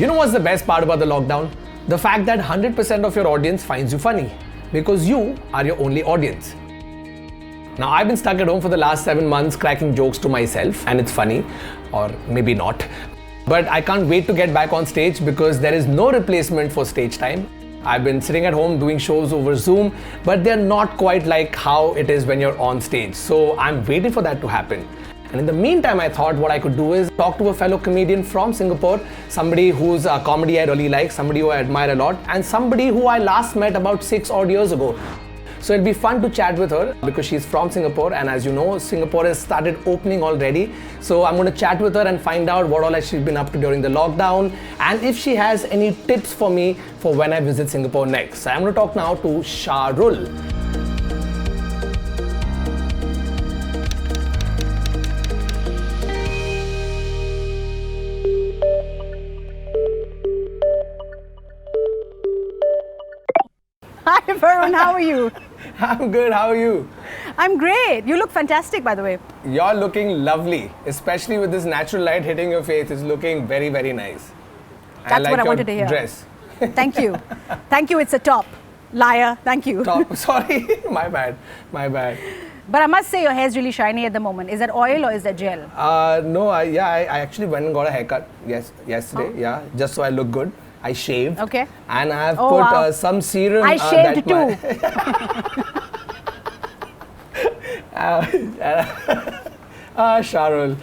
You know what's the best part about the lockdown? The fact that 100% of your audience finds you funny because you are your only audience. Now, I've been stuck at home for the last 7 months cracking jokes to myself, and it's funny, or maybe not. But I can't wait to get back on stage because there is no replacement for stage time. I've been sitting at home doing shows over Zoom, but they're not quite like how it is when you're on stage. So I'm waiting for that to happen. And in the meantime, I thought what I could do is talk to a fellow comedian from Singapore, somebody whose comedy I really like, somebody who I admire a lot, and somebody who I last met about 6 odd years ago. So it'll be fun to chat with her because she's from Singapore, and as you know, Singapore has started opening already. So I'm going to chat with her and find out what all has she been up to during the lockdown, and if she has any tips for me for when I visit Singapore next. So I'm going to talk now to Shahrul. Hi Varun, how are you? I'm good, how are you? I'm great. You look fantastic, by the way. You're looking lovely, especially with this natural light hitting your face. It's looking very, very nice. That's what I wanted to hear. Dress. Thank you. Thank you, it's a top. Liar, thank you. Top, sorry, my bad. But I must say your hair's really shiny at the moment. Is that oil or is that gel? No, I actually went and got a haircut yesterday, just so I look good. I shaved. Okay. And I have put some serum. I shaved too. Shahrul.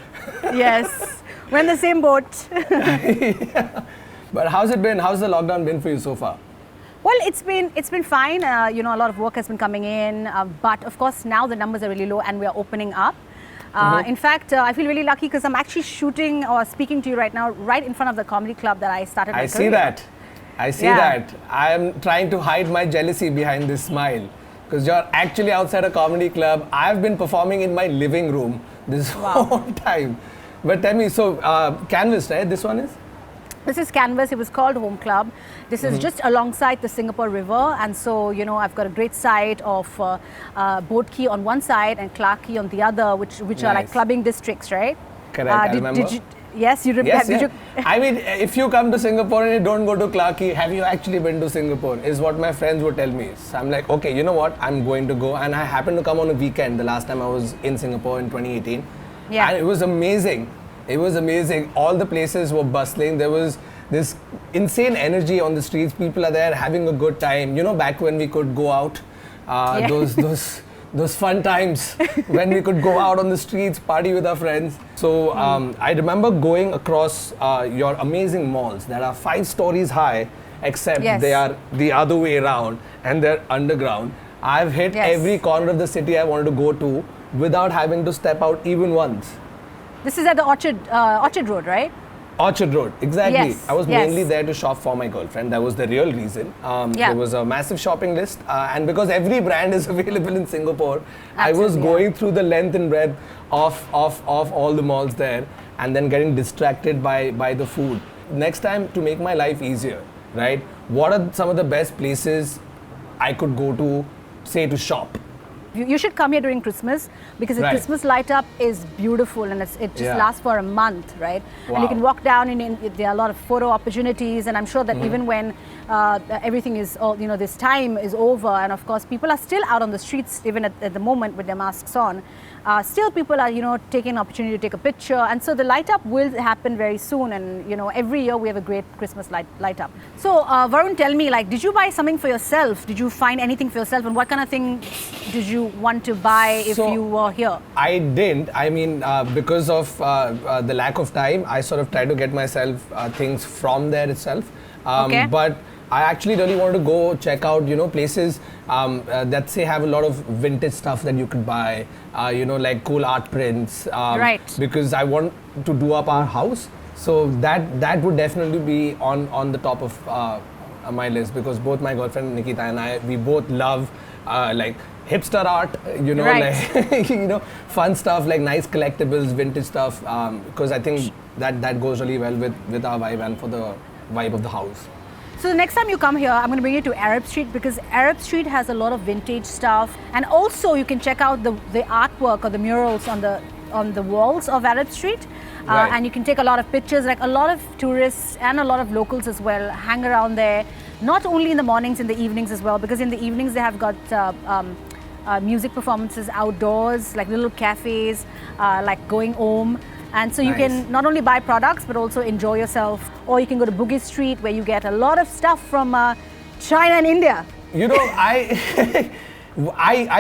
Yes, we're in the same boat. Yeah. But how's it been? How's the lockdown been for you so far? Well, it's been fine. A lot of work has been coming in, but of course now the numbers are really low and we are opening up. In fact, I feel really lucky because I'm actually shooting or speaking to you right now, right in front of the comedy club that I started my career. I see that. I am trying to hide my jealousy behind this smile because you're actually outside a comedy club. I've been performing in my living room this whole time. But tell me, so Canvas, right? This one is? This is Canvas. It was called Home Club. This is just alongside the Singapore River, and so I've got a great site of Boat Quay on one side and Clarke Quay on the other, which are like clubbing districts, right? Correct. I remember. Yes, you remember. Yes, I mean, if you come to Singapore and you don't go to Clarke Quay, have you actually been to Singapore? Is what my friends would tell me. So I'm like, okay, you know what? I'm going to go, and I happened to come on a weekend. The last time I was in Singapore in 2018, and it was amazing. It was amazing. All the places were bustling. There was this insane energy on the streets. People are there having a good time. Back when we could go out, those fun times when we could go out on the streets, party with our friends. So I remember going across your amazing malls that are 5 stories high, except they are the other way around and they're underground. I've hit every corner of the city I wanted to go to without having to step out even once. This is at the Orchard Road, right? Orchard Road, exactly. Yes, I was mainly there to shop for my girlfriend. That was the real reason. There was a massive shopping list, and because every brand is available in Singapore, I was going through the length and breadth of all the malls there, and then getting distracted by the food. Next time, to make my life easier, right? What are some of the best places I could go to, say, to shop? You should come here during Christmas because the Christmas light up is beautiful and it just lasts for a month, right? Wow. And you can walk down and there are a lot of photo opportunities, and I'm sure that even when everything is, this time is over, and of course people are still out on the streets even at the moment with their masks on, still people are, taking an opportunity to take a picture, and so the light up will happen very soon, and every year we have a great Christmas light up. So Varun, tell me, did you buy something for yourself? Did you find anything for yourself, and what kind of thing did you want to buy if you were here? I didn't. I mean, because of the lack of time, I sort of tried to get myself things from there itself. But I actually really wanted to go check out, places that say have a lot of vintage stuff that you could buy, like cool art prints. Because I want to do up our house. So that would definitely be on the top of my list, because both my girlfriend Nikita and I, we both love hipster art, fun stuff like nice collectibles, vintage stuff, because I think that goes really well with our vibe and for the vibe of the house. So the next time you come here, I'm going to bring you to Arab Street, because Arab Street has a lot of vintage stuff, and also you can check out the artwork or the murals on the walls of Arab Street. and you can take a lot of pictures. Like a lot of tourists and a lot of locals as well hang around there, not only in the mornings, in the evenings as well, because in the evenings they have got music performances outdoors, like little cafes, like going home. And so you can not only buy products but also enjoy yourself. Or you can go to Bugis Street where you get a lot of stuff from China and India. You know, I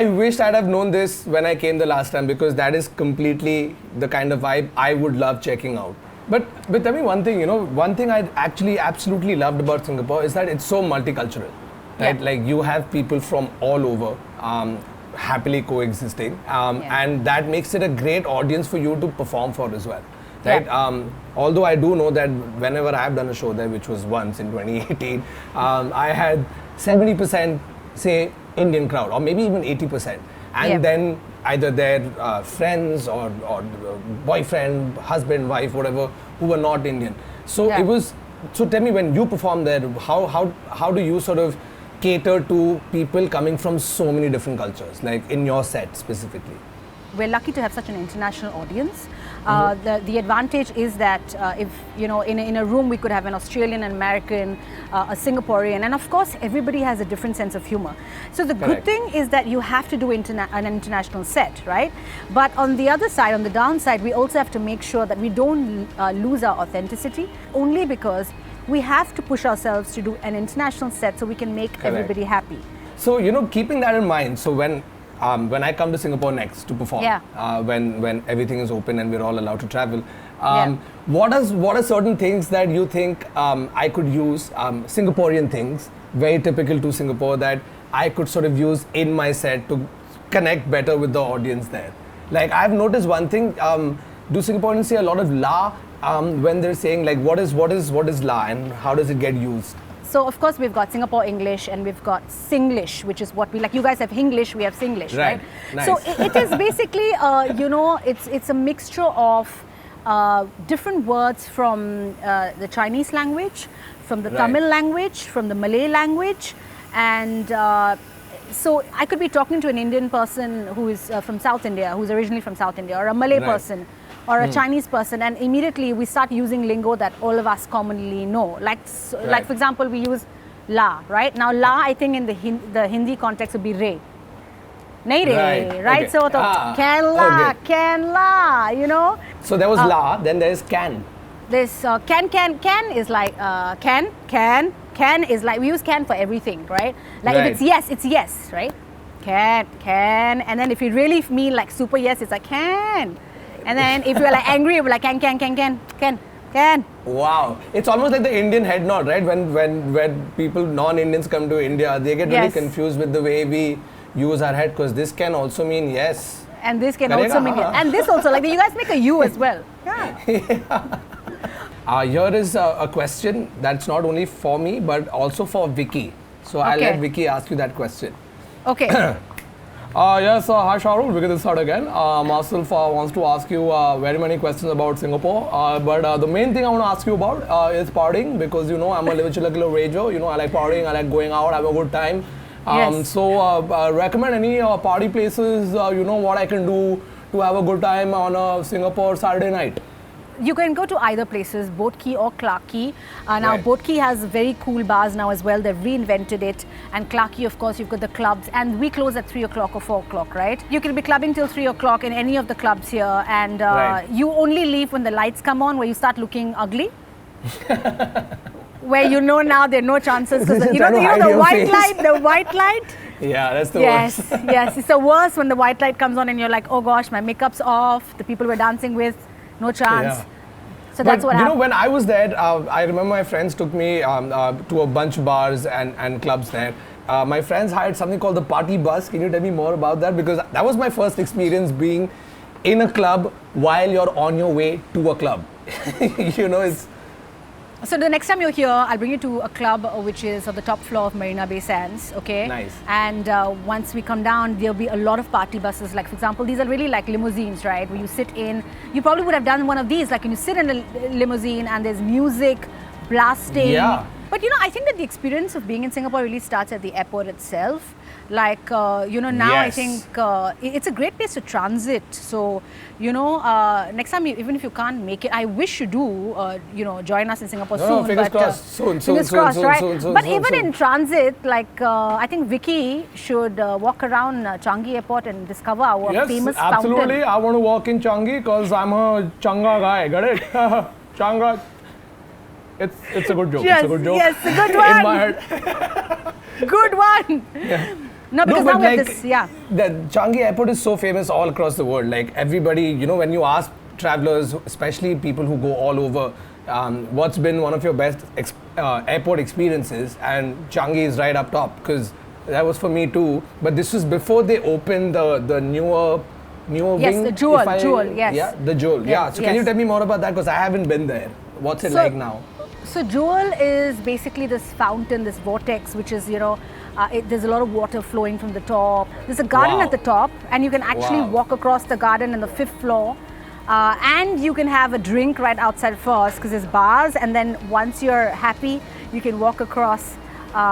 wish I'd have known this when I came the last time, because that is completely the kind of vibe I would love checking out. But tell me one thing, you know, one thing I actually absolutely loved about Singapore is that it's so multicultural, right? Yeah. Like you have people from all over happily coexisting, and that makes it a great audience for you to perform for as well, right? Yeah. Although I do know that whenever I've done a show there, which was once in 2018, I had 70% say Indian crowd, or maybe even 80%, and then either their friends or boyfriend, husband, wife, whatever, who were not Indian. So it was. So tell me, when you perform there, how do you sort of cater to people coming from so many different cultures, like in your set specifically? We're lucky to have such an international audience. The advantage is that if, you know, in a room we could have an Australian, an American, a Singaporean, and of course everybody has a different sense of humor. So the good thing is that you have to do an international set, right? But on the other side, on the downside, we also have to make sure that we don't lose our authenticity, only because we have to push ourselves to do an international set so we can make everybody happy. So, you know, keeping that in mind, so when I come to Singapore next to perform, when everything is open and we're all allowed to travel, what are certain things that you think I could use, Singaporean things, very typical to Singapore, that I could sort of use in my set to connect better with the audience there? Like, I've noticed one thing, do Singaporeans say a lot of la when they're saying, like, what is la and how does it get used? So of course we've got Singapore English and we've got Singlish, which is what we like. You guys have Hinglish, we have Singlish, right? Nice. So it is basically, you know, it's a mixture of different words from the Chinese language, from the Tamil language, from the Malay language, and so I could be talking to an Indian person who is from South India, who's originally from South India, or a Malay person, or a Chinese person, and immediately we start using lingo that all of us commonly know. Like for example, we use la, right? Now la, I think in the Hindi context would be re. Nahi re, right? Okay. So can la, you know? So there was la, then there is can. This can is like can is like, we use can for everything, right? Like if it's yes, it's yes, right? Can, and then if you really mean like super yes, it's like can. And then if you're like angry, we're like can. Wow, it's almost like the Indian head nod, right? When people, non-Indians come to India, they get really confused with the way we use our head, because this can also mean yes. And this can also mean yes. And this also, like you guys make a U as well. Here is a question that's not only for me, but also for Vicky. So I'll let Vicky ask you that question. Okay. Yes, hi Shahrukh, Vicky this side again. Myself wants to ask you very many questions about Singapore, but the main thing I want to ask you about is partying, because you know I'm a little rager. You know, I like partying, I like going out, have a good time. So recommend any party places, you know, what I can do to have a good time on a Singapore Saturday night. You can go to either places, Boat Quay or Clarke Quay. Now Boat Quay has very cool bars now as well. They've reinvented it. And Clarke Quay, of course, you've got the clubs. And we close at 3 o'clock or 4 o'clock, right? You can be clubbing till 3 o'clock in any of the clubs here. And you only leave when the lights come on, where you start looking ugly. Where you know now there are no chances. Because you know the white light? Yeah, that's the worst. Yes, it's the worst when the white light comes on and you're like, oh gosh, my makeup's off. The people we're dancing with, no chance. So that's what happened. You know, when I was there, I remember my friends took me to a bunch of bars and clubs there. My friends hired something called the party bus. Can you tell me more about that? Because that was my first experience being in a club while you're on your way to a club. You know, it's... So the next time you're here, I'll bring you to a club which is on the top floor of Marina Bay Sands, okay? Nice. And once we come down, there'll be a lot of party buses. Like, for example, these are really like limousines, right? Where you sit in. You probably would have done one of these, like when you sit in a limousine and there's music blasting. Yeah. But you know, I think that the experience of being in Singapore really starts at the airport itself. Like, now I Yes. think it's a great place to transit. So, next time, even if you can't make it, I wish you do, join us in Singapore soon. Fingers but, crossed. Soon, fingers soon, crossed, soon, right? soon, soon, but soon, even soon. in transit, like, I think Vicky should walk around Changi Airport and discover our Yes, famous absolutely. fountain. I want to walk in Changi because I'm a Changa guy. Got it? Changa. It's a good joke. Yes, it's a good joke. yes, a good In one. my head. Good one. No, because but now we have like, this, yeah. The Changi Airport is so famous all across the world. Like everybody, when you ask travelers, especially people who go all over, what's been one of your best airport experiences, and Changi is right up top because that was for me too. But this was before they opened the newer Yes, wing. the Jewel, if I- Jewel, yes. Yeah, the Jewel. Yes, Yeah. So can you yes. tell me more about that? Because I haven't been there. What's it So- like now? So Jewel is basically this fountain, this vortex, which is, there's a lot of water flowing from the top. There's a garden Wow. at the top, and you can actually Wow. walk across the garden in the 5th floor. And you can have a drink right outside first because there's bars, and then once you're happy, you can walk across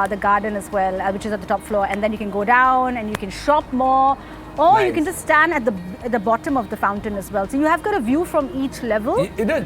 the garden as well, which is at the top floor, and then you can go down and you can shop more. Or you Nice. can just stand at the bottom of the fountain as well. So you have got a view from each level.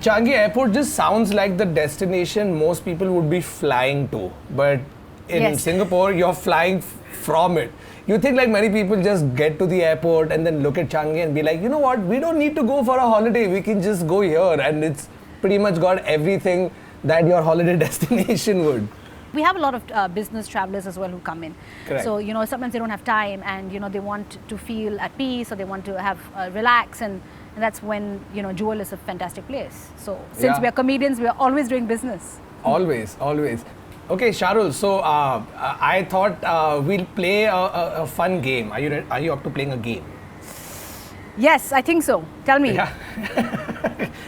Changi Airport just sounds like the destination most people would be flying to. But in Yes. Singapore, you're flying from it. You think like many people just get to the airport and then look at Changi and be like, you know what, we don't need to go for a holiday. We can just go here. And it's pretty much got everything that your holiday destination would. We have a lot of business travelers as well who come in. Correct. So, sometimes they don't have time and, they want to feel at peace or they want to have relax and that's when, Jewel is a fantastic place. So, since Yeah. we are comedians, we are always doing business. Always, always. Okay, Sharul, so I thought we'll play a fun game. Are you up to playing a game? Yes, I think so. Tell me. Yeah.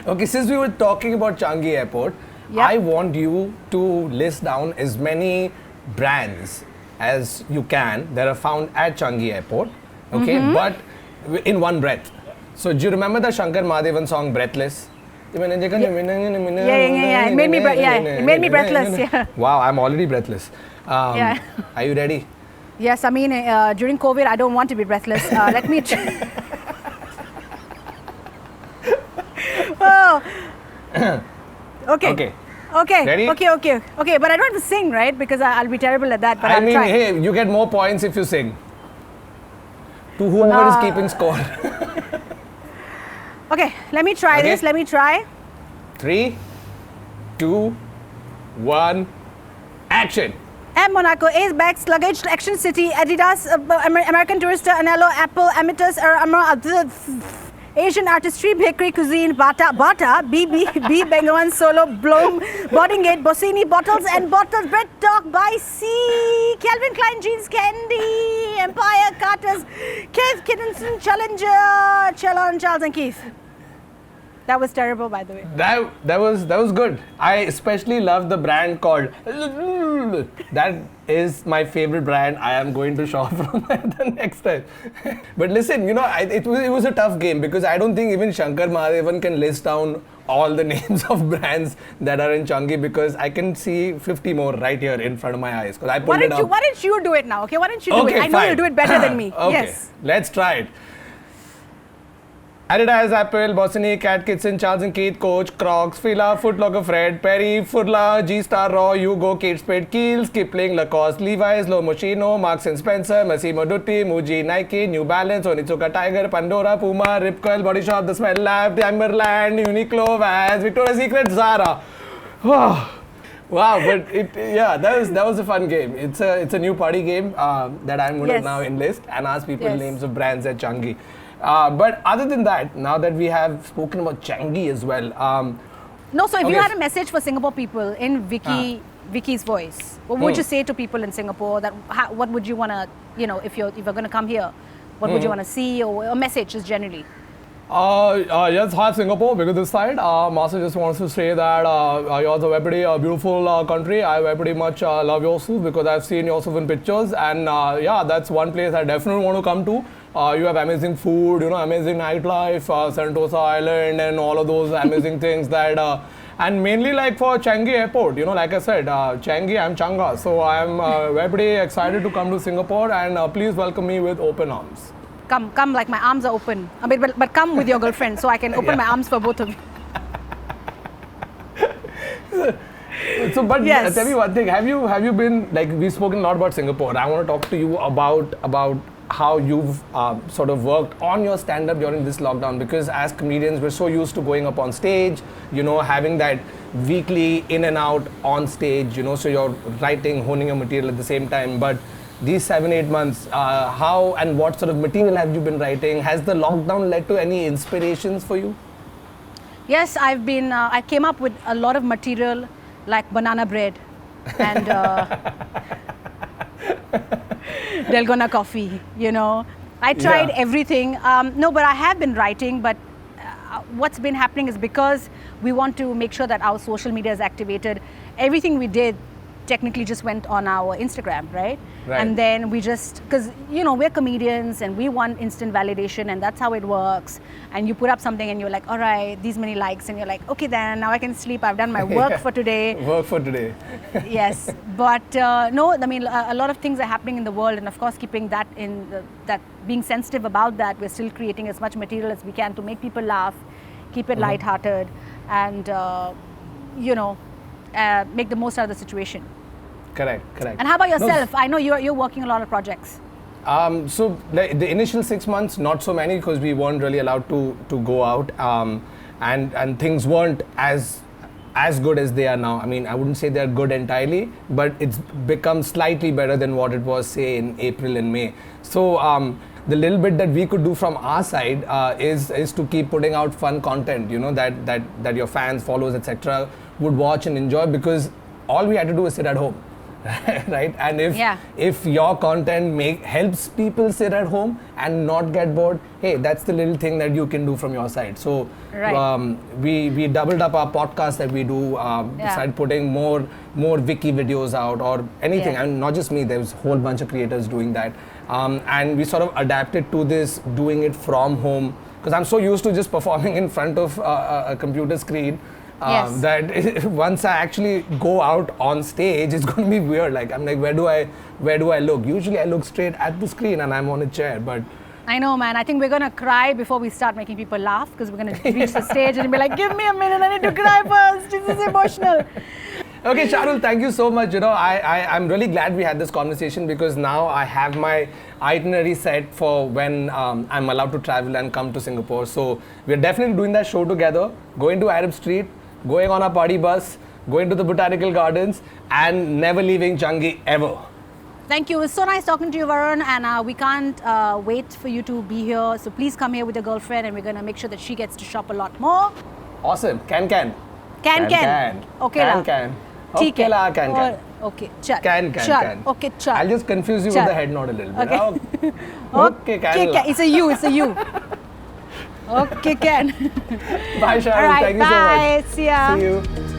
Okay, since we were talking about Changi Airport, Yep. I want you to list down as many brands as you can that are found at Changi Airport, okay, but in one breath. So do you remember the Shankar Mahadevan song Breathless? Yeah. It made me breathless, yeah. Wow, I'm already breathless. Yeah. Are you ready? Yes, I mean, during COVID, I don't want to be breathless. Let me... Oh. Okay. Okay. Okay. Ready? Okay. But I don't have to sing, right? Because I'll be terrible at that. But I I'll mean, try. hey, you get more points if you sing. To whoever is keeping score. Okay, let me try Okay. this. Let me try. 3, 2, 1, action! M Monaco, Ace Bags, Luggage, Action City, Adidas, American Tourister, Anello, Apple, Ametus, Asian Artistry, Bakery, Cuisine, Bata, B, Bengawan, Solo, Bloom, Boarding Gate, Bossini, Bottles and Bottles, Bread Talk by C, Calvin Klein Jeans, Candy, Empire, Carter's, Keith Kiddinson, Challenger, Chelon, Charles and Keith. That was terrible, by the way. That was good. I especially love the brand called. That is my favorite brand. I am going to shop from the next time. But listen, it was a tough game because I don't think even Shankar Mahadevan can list down all the names of brands that are in Changi because I can see 50 more right here in front of my eyes because I pulled it up. Why don't you do it now? Okay, why don't you do Okay, it? I know fine. you'll do it better than me. Okay, Yes. let's try it. Adidas, Apple, Bossini, Cat Kitchen, Charles & Keith, Coach, Crocs, Fila, Foot Locker, Fred, Perry, Furla, G-Star, Raw, Hugo, Kate Spade, Kiehl's, Kipling, Lacoste, Levi's, Lo Moschino, Marks & Spencer, Massimo Dutti, Muji, Nike, New Balance, Onitsuka Tiger, Pandora, Puma, Rip Curl, Body Shop, The Smell Lab, Timberland, Uniqlo, Vans, Victoria's Secret, Zara. Wow, but that was a fun game. It's a new party game that I'm going to Yes. now enlist and ask people Yes. names of brands at Changi. But other than that, now that we have spoken about Changi as well, No, so if you Okay. had a message for Singapore people in Vicky's voice, what would you say to people in Singapore? What would you want to, if you're going to come here, what would you want to see or a message just generally? Yes, hi Singapore, because this side, Master just wants to say that yours a very beautiful country. I very much love yourself because I've seen yourself in pictures, and that's one place I definitely want to come to. You have amazing food, amazing nightlife, Sentosa Island, and all of those amazing things that and mainly like for Changi Airport. You know, like I said, Changi, I'm Changa, so I'm very excited to come to Singapore, and please welcome me with open arms. Come, like my arms are open. I mean, but come with your girlfriend so I can open my arms for both of you. So, but Yes. tell me one thing. Have you been, like, we've spoken a lot about Singapore. I want to talk to you about how you've sort of worked on your stand-up during this lockdown, because as comedians, we're so used to going up on stage, you know, having that weekly in and out on stage, you know, so you're writing, honing your material at the same time. But these 7-8 months, how and what sort of material have you been writing? Has the lockdown led to any inspirations for you? Yes, I came up with a lot of material like banana bread and Dalgona coffee, you know. I tried everything. No, but I have been writing, but what's been happening is because we want to make sure that our social media is activated, everything we did technically just went on our Instagram, right? And then we just, because, you know, we're comedians and we want instant validation, and that's how it works. And you put up something and you're like, all right, these many likes, and you're like, okay, then now I can sleep. I've done my work for today. Work for today. Yes, but no, I mean, a lot of things are happening in the world, and of course, keeping that that being sensitive about that, we're still creating as much material as we can to make people laugh, keep it lighthearted, and you know, make the most out of the situation. Correct. And how about yourself? I know you're working a lot of projects. So the initial 6 months, not so many, because we weren't really allowed to go out, and things weren't as good as they are now. I mean, I wouldn't say they're good entirely, but it's become slightly better than what it was, say, in April and May. So the little bit that we could do from our side is to keep putting out fun content, you know, that your fans, followers, etc. would watch and enjoy, because all we had to do is sit at home. Right? And if your content helps people sit at home and not get bored, hey, that's the little thing that you can do from your side. So we doubled up our podcast that we do, started putting more wiki videos out or anything, and not just me, there's a whole bunch of creators doing that, and we sort of adapted to this, doing it from home, because I'm so used to just performing in front of a computer screen. That once I actually go out on stage, it's going to be weird. Like, I'm like, where do I look? Usually I look straight at the screen and I'm on a chair, but I know, man. I think we're going to cry before we start making people laugh, because we're going to reach the stage and be like, give me a minute, I need to cry first. This is emotional. Okay, Shahrul, thank you so much. You know, I'm really glad we had this conversation, because now I have my itinerary set for when I'm allowed to travel and come to Singapore. So we're definitely doing that show together, going to Arab Street, going on a party bus, going to the Botanical Gardens, and never leaving Changi ever. Thank you. It was so nice talking to you, Varun, and we can't wait for you to be here. So please come here with your girlfriend, and we're going to make sure that she gets to shop a lot more. Awesome. Can. Okay, Can. Okay, la, can. Okay, chal. Can. Okay, chal. I'll just confuse you with the head nod a little bit. Okay, can. It's a you. Okay, Ken. Bye, Shahrul. All right, thank you so much. bye. See ya. See you.